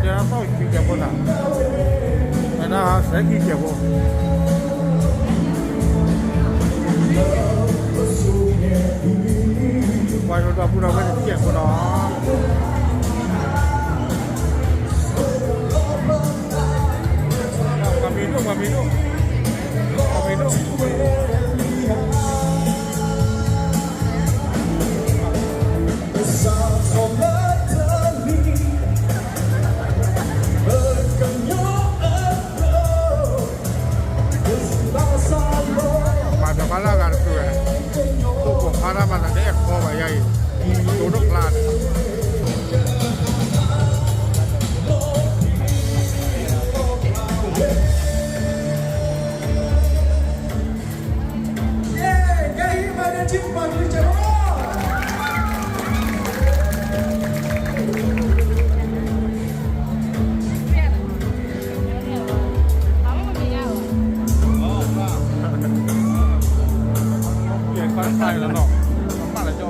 这样到去结婚了，那谁去结婚？外头不知道为什么结婚了。Malaga tu eh, tu para mana dek kau bayai, duduk lah. Sai là nó bắt lại cho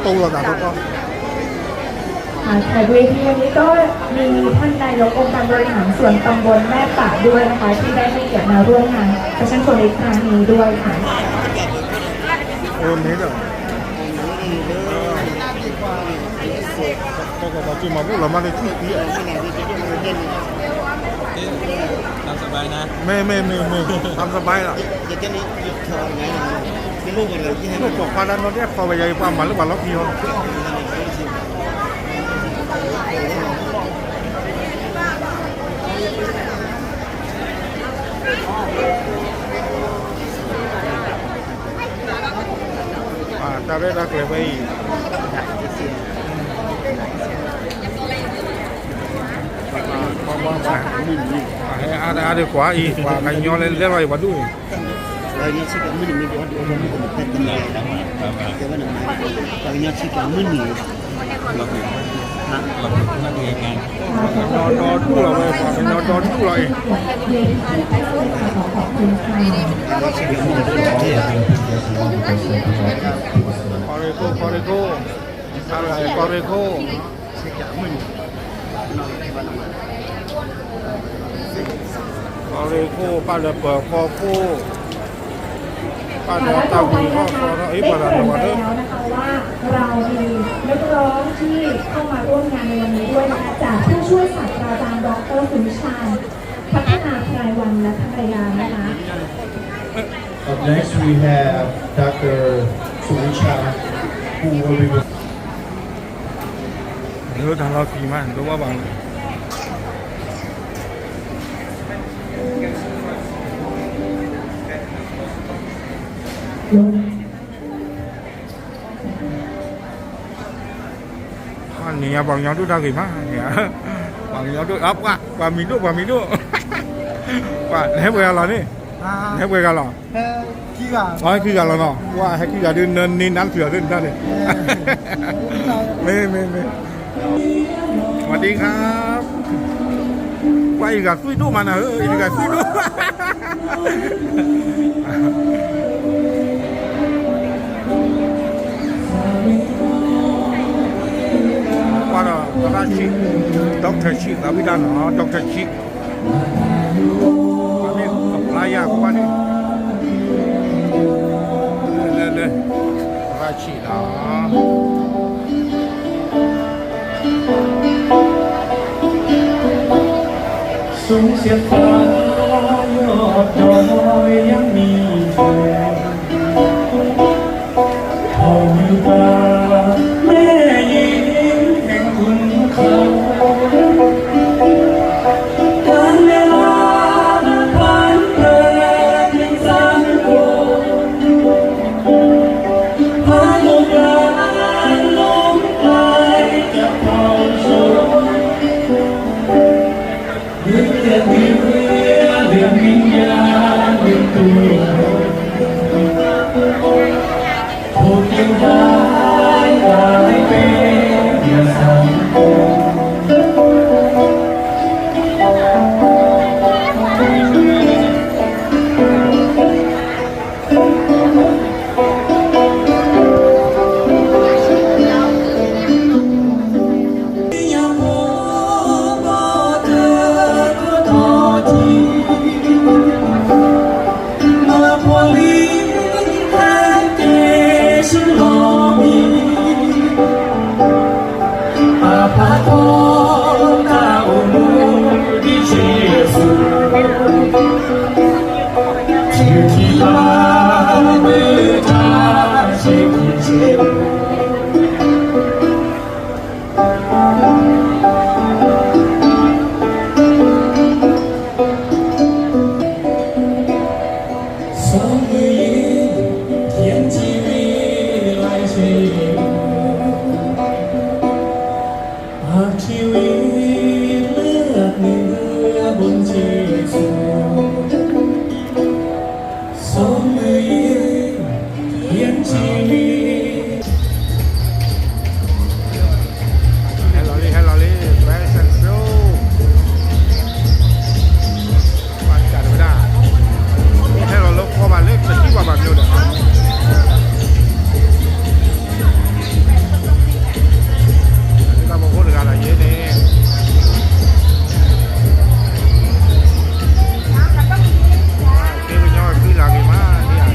tu là nào con ในเวทีวันนี้ก็มีท่านนายกองค์การบริหารส่วนตำบลแม่ป่าด้วยนะคะที่ได้ให้เกียรติมาร่วมงานแฟชั่นโชว์ในครั้งนี้ด้วยค่ะโอ้นี่เหรอก็เราจิ้มมาพวกเรามาในที่นี้ทำสบายนะไม่ทำสบายล่ะลูกบอกพาดันเราเนี่ยพอไปยัยความหมายหรือเปล่าล็อกพี่เขาta biết rất là vì ada quá y và ngày nhau lên rất là đủ Lagi sih kamu ni mesti ada orang yang berkaitan dengan macam mana. Lagi sih kamu ni. Nó đủ rồi, nó đủ rồi. Corrico, Corrico. Corrico, pada perforku. ค่ะและต่อไปนะคะได้เกริ่นไปแล้วนะคะว่าเรามีนักร้องที่เข้ามาร่วมงานในวันนี้ด้วยนะคะจากผู้ช่วยศาสตราจารย์ดร.สุวิชาญพัฒนาไพรวันและภรรยานะคะ Up next we have Dr. Suvicha who will be เดี๋ยวทางเราขี่มาดูว่าบางNih abang yang tu dah gimana ya? Abang yang tu apa? Pak Mindu. Pak, ni boleh lah ni. hết quê cả lò nói khi cả lò nó qua hay khi cả đi nên nên nắng sửa lên ra đây mê mê mê สวัสดีครับไปกับซุยตู้มันนะอีกกับซุยตู้ว่าเราตอนชิด็อกเตอร์ชิเราไม่ได้หรอด็อกเตอร์ชิอันนี้กับปลายาของวันนี้เลยตอนชิเหรอสูงเสียฟ้ายอดดอยยังมีเธอเท่าอยู่ตาแม่หญิงแห่งคุณเขาการเวลาผ่านเดินยังสั้นกว่าผ่านโอกาสลมกลายจะเผาโศกเรื่องวิญญาณเรื่องตัวถูกยังได้กลายเป็นเรื่องสังคมชีวิตเลือดเนื้อบนชีสูสองมือยืนเขียนชีวิต Hello Lee Fashion Show วันจันทร์ไม่ได้ให้เราลบเข้ามาเลือกจะคิดว่าแบบนี้เลยเราบอกพูดถึงอะไรเยอะเนี่ยเกี่ยวกับยอดคือหลักอีกมากเนี่ย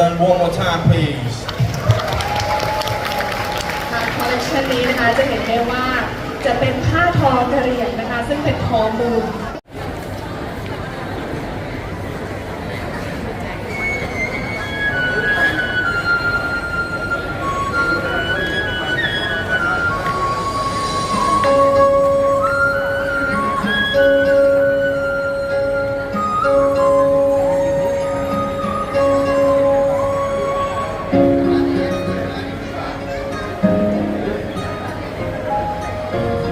them one more time, please. ค่ะคอลเลคชันนี้นะคะจะเห็นได้ว่าจะเป็นผ้าทอกระเหรี่ยงนะคะ ซึ่งเป็นทอมูล Thank